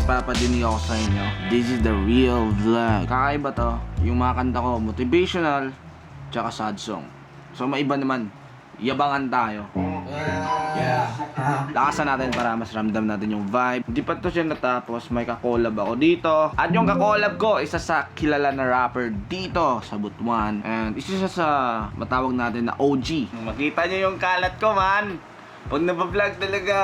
ipapadinig ako sa inyo. This is the real vlog. Kakaiba to. Yung mga kanta ko, motivational, tsaka sad song. So maiba naman. Yabangan tayo. Lakasan natin para mas ramdam natin yung vibe. Hindi pa to siya natapos. May kakolab ako dito. At yung kakolab ko, isa sa kilala na rapper dito sa Butuan. And isa siya sa matawag natin na OG. Makita nyo yung kalat ko, man. Pag nabablog talaga,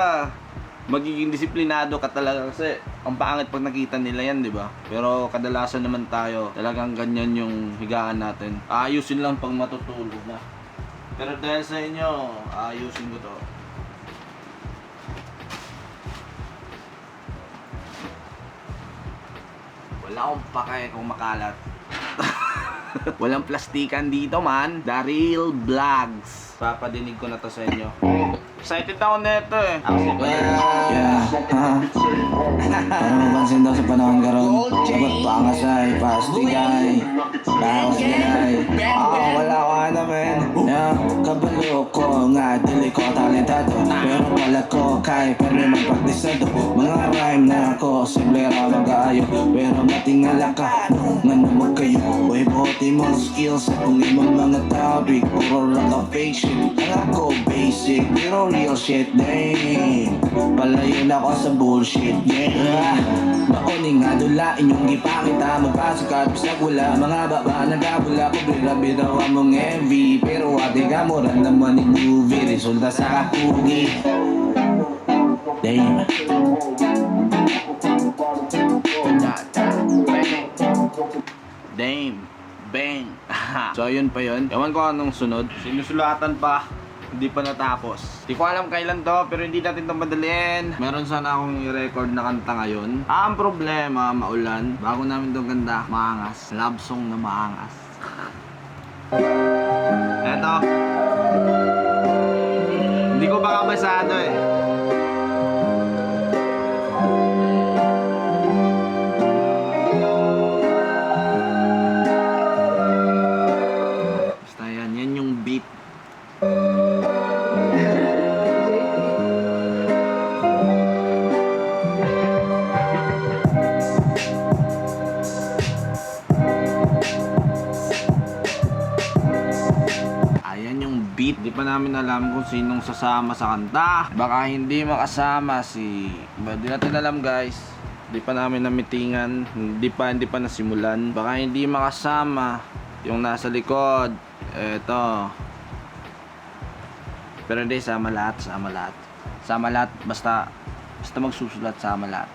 magiging disiplinado ka talaga kasi ang pangit pag nakita nila yan, di ba? Pero kadalasan naman tayo, talagang ganyan yung higaan natin. Ayusin lang pag matutulog na. Pero dahil sa inyo, ayusin ko to. Wala akong pake kung makalat. Walang plastikan dito, man. The Real Vlogs. Papadinig ko na to sa inyo. Excited ako nito eh. Para mapansin daw sa panahon karon, sabat pa nga sa'y pastigay. Bawas ganay, wala ko naman. Kabalo ko nga, dili ko talentado. Pero wala ko kay pero magpagdisado. Mga rhyme na ako, simple ra mag-aayo. Pero matingala ka, nga naman kayo. Uy, buti mo skills at kung ibang mga topic. Puro lang ka fake shit. Ang ako basic, pero real shit, damn. Palayo na ako sa bullshit, yeah. Makuning nga dula, inyong gipakita. Magpasok at bisag wala, mga baba nagabula. Pobre-rabi daw among MV. Pero ate ka mo rin naman yung movie. Resulta sa kakugi, damn. Damn. Bang. So ayun pa yun. Ewan ko anong sunod. Sinusulatan pa. Hindi pa natapos. Di ko alam kailan to, pero hindi natin itong madaliin. Meron sana akong i-record na kanta ngayon. Ang problema, maulan. Bago namin itong ganda, maangas. Love song na maangas. Eto. Hindi ko pa kabasado eh. Basta yan yung beat. Di pa namin alam kung sinong sasama sa kanta. Baka hindi makasama si... Di natin alam, guys. Di pa namin namitingan. Hindi pa nasimulan. Baka hindi makasama yung nasa likod. Eto. Pero hindi, sama lahat. Sama lahat. Basta magsusulat, sama lahat.